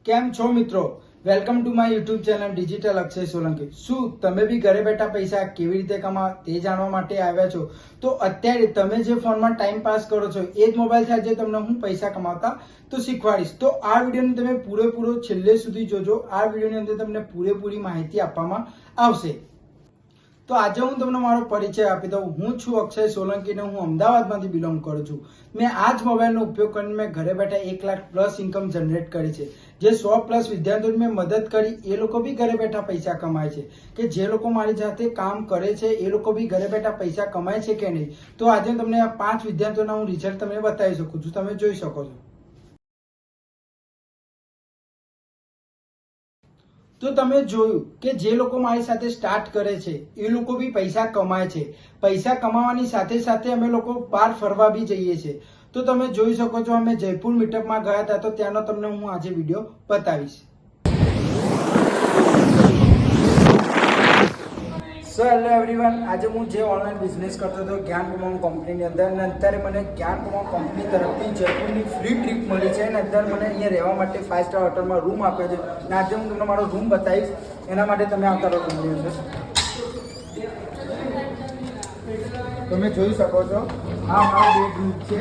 કેમ છો મિત્રો? Welcome to my YouTube channel digital Akshay Solanki. શું તમે બી ઘરે બેઠા પૈસા કેવી રીતે કમાવા તે જાણવા માટે આવ્યા છો? તો અત્યારે તમે જે ફોનમાં ટાઈમ પાસ કરો છો એ જ મોબાઈલથી આજે તમને હું પૈસા કમાતા તો શીખવાડીશ. તો આ વિડીયોને તમે પૂરેપૂરો છેલ્લે સુધી જોજો. આ વિડીયોની અંદર તમને પૂરેપૂરી માહિતી આપવામાં આવશે. તો આજે હું તમને મારો પરિચય આપી દઉં. હું છું અક્ષય સોલંકી અને હું અમદાવાદમાંથી બિલોંગ કરું છું. મેં આ જ મોબાઈલનો ઉપયોગ કરીને મેં ઘરે બેઠા 1 લાખ પ્લસ ઇન્કમ જનરેટ કરી છે. જે 100 પ્લસ વિદ્યાર્થીઓને મેં મદદ કરી એ લોકો બી ઘરે બેઠા પૈસા કમાય છે. કે જે લોકો મારી સાથે કામ કરે છે એ લોકો બી ઘરે બેઠા પૈસા કમાય છે કે નહીં. તો આજે તમને આ 5 વિદ્યાર્થીઓના હું રિઝલ્ટ તમને બતાવી શકું છું. તમે જોઈ શકો છો. તો તમે જોયું કે જે લોકો મારી સાથે સ્ટાર્ટ કરે છે એ લોકો બી પૈસા કમાય છે. પૈસા કમાવાની સાથે સાથે અમે લોકો બહાર ફરવા બી જઈએ છીએ. તો તમે જોઈ શકો છો અમે જયપુર મીટઅપમાં ગયા હતા, તો ત્યાંનો તમને હું આજે વિડીયો બતાવીશ. સો હેલો એવરીવન, આજે હું જે ઓનલાઈન બિઝનેસ કરતો હતો જ્ઞાન કમાઉ કંપનીની અંદર, અને અત્યારે મને જ્ઞાન કમાઉ કંપની તરફથી જયપુરની ફ્રી ટ્રીપ મળી છે અને અત્યારે મને અહીંયા રહેવા માટે 5 સ્ટાર હોટલમાં રૂમ આપ્યો છે. અને આજે હું તમને મારો રૂમ બતાવીશ. એના માટે તમે આવતા રહો રૂમની અંદર. તમે જોઈ શકો છો આ મારો બેડરૂમ છે.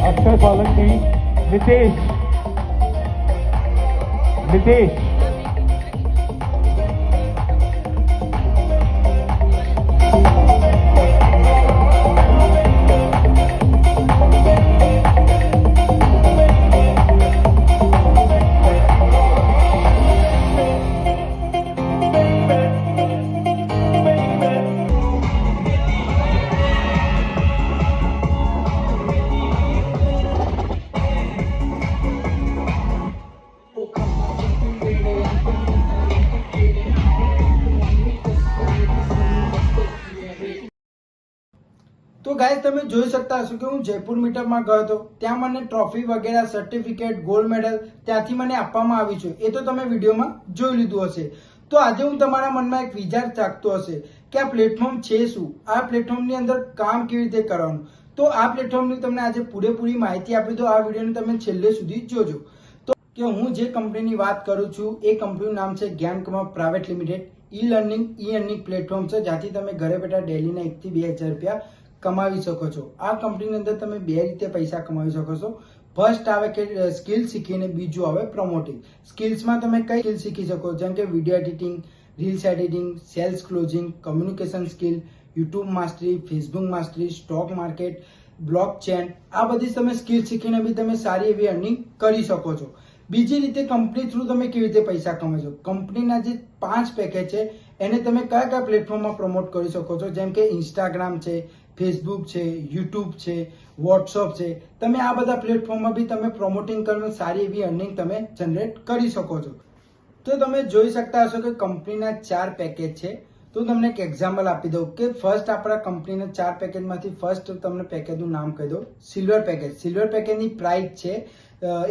अक्षय सोलंकी, नितेश, તો ગાઈસ તમે જોઈ શકતા હશો કે હું જયપુર મીટઅપમાં ગયો હતો. ત્યાં મને ટ્રોફી વગેરે, સર્ટિફિકેટ, ગોલ્ડ મેડલ ત્યાંથી મને આપવામાં આવ્યું છે. એ તો તમે વિડીયોમાં જોઈ લીધું હશે. તો આજે હું તમારા મનમાં એક વિચાર જાગતો હશે કે આ પ્લેટફોર્મ છે શું, આ પ્લેટફોર્મની અંદર કામ કેવી રીતે કરવાનું. તો આ પ્લેટફોર્મની તમને આજે પૂરેપૂરી માહિતી આપી દો. આ વિડીયોને તમે છેલ્લે સુધી જોજો. તો કે હું જે કંપનીની વાત કરું છું એ કંપનીનું નામ છે જ્ઞાન કમાઉ પ્રાઇવેટ લિમિટેડ. ઈ અર્નિંગ પ્લેટફોર્મ છે જ્યાંથી તમે ઘરે બેઠા ડેલીના 1 થી 2 હજાર રૂપિયા કમાવી શકો છો. આ કંપનીની અંદર તમે 2 રીતે પૈસા કમાવી શકો છો. ફર્સ્ટ આવે કે સ્કિલ શીખીને, બીજું આવે પ્રમોટિંગ. સ્કિલ્સમાં તમે કઈ સ્કિલ શીખી શકો, જેમ કે video editing, reels editing, sales closing, communication skill, YouTube mastery, Facebook mastery, stock market, blockchain. આ બધી તમે સ્કિલ શીખીને બી તમે સારી એવી અર્નિંગ કરી શકો છો. બીજી રીતે કંપની થ્રુ તમે કેવી રીતે પૈસા કમાશો. કંપનીના જે 5 પેકેજ છે એને તમે કયા કયા પ્લેટફોર્મમાં પ્રમોટ કરી શકો છો, જેમ કે ઇન્સ્ટાગ્રામ છે, ફેસબુક છે, યુટ્યુબ છે, વોટ્સઅપ છે. તમે આ બધા પ્લેટફોર્મમાં બી તમે પ્રમોટિંગ કરીને સારી એવી અર્નિંગ તમે જનરેટ કરી શકો છો. તો તમે જોઈ શકતા હશો કે કંપનીના 4 પેકેજ છે. તો તમને એક એક્ઝામ્પલ આપી દઉં કે ફર્સ્ટ આપણા કંપનીના 4 પેકેજમાંથી ફર્સ્ટ તમને પેકેજનું નામ કહી દઉં, સિલ્વર પેકેજ. સિલ્વર પેકેજની પ્રાઇસ છે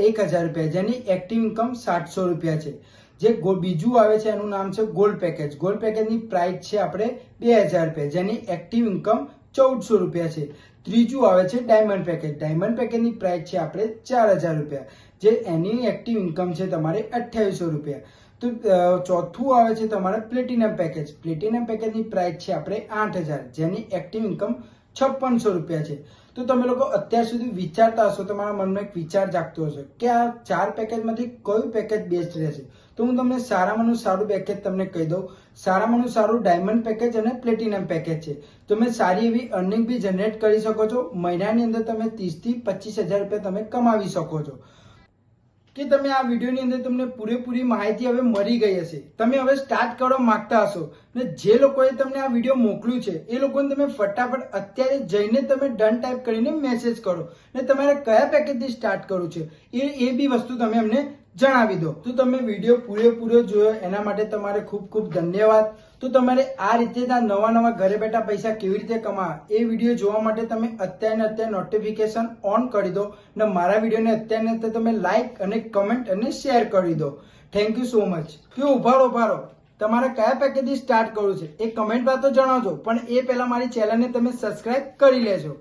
1000 રૂપિયા, જેની એક્ટિવ ઇન્કમ 700 રૂપિયા છે. જે બીજું આવે છે એનું નામ છે ગોલ્ડ પેકેજ. ગોલ્ડ પેકેજની પ્રાઇસ છે આપણે 2000 રૂપિયા, જેની એક્ટિવ ઇન્કમ 1400 રૂપિયા છે. ત્રીજું આવે છે ડાયમંડ પેકેજ. ડાયમંડ પેકેજની પ્રાઇસ છે આપણે 4000 રૂપિયા, જે એની એક્ટિવ ઇન્કમ છે તમારે 2800 રૂપિયા. તો ચોથું આવે છે તમારે પ્લેટિનમ પેકેજ. પ્લેટિનમ પેકેજની પ્રાઇસ છે આપણે 8000, જેની એક્ટિવ ઇન્કમ 5600 રૂપિયા છે. તો તમે લોકો અત્યાર સુધી વિચારતા હશો, તમારા મનમાં એક વિચાર જાગતો હશે કે આ 4 પેકેજમાંથી કયું પેકેજ બેસ્ટ રહેશે. તો હું તમને સારામાંનું સારું પેકેજ તમને કહી દઉં. સારામાંનું સારું ડાયમંડ પેકેજ અને પ્લેટિનમ પેકેજ છે. તમે સારી એવી અર્નિંગ બી જનરેટ કરી શકો છો. મહિનાની અંદર તમે 30 થી 25000 રૂપિયા તમે કમાવી શકો છો. કે તમે આ વિડીયોની અંદર તમને પૂરેપૂરી માહિતી હવે મળી ગઈ હશે. તમે હવે સ્ટાર્ટ કરવા માંગતા હશો ને જે લોકોએ તમને આ વિડીયો મોકલ્યું છે એ લોકોને તમે ફટાફટ અત્યારે જઈને તમે ડન ટાઈપ કરીને મેસેજ કરો ને તમારે કયા પેકેજથી સ્ટાર્ટ કરવું છે એ બી વસ્તુ તમે અમને જણાવી દો. તો તમે વિડીયો પૂરેપૂરો જોયો એના માટે તમારે ખૂબ ખૂબ ધન્યવાદ. તો તમારે આ રીતે નવા ઘરે બેઠા પૈસા કેવી રીતે કમાવા એ વિડીયો જોવા માટે તમે અત્યારે નોટિફિકેશન ઓન કરી દો અને મારા વિડીયોને અત્યારે તમે લાઈક અને કમેન્ટ અને શેર કરી દો. Thank you so much. કે ઉભારો તમારે કયા પેકેજથી સ્ટાર્ટ કરવું છે એ કમેન્ટમાં તો જણાવજો, પણ એ પહેલા મારી ચેનલને તમે સબસ્ક્રાઇબ કરી લેજો.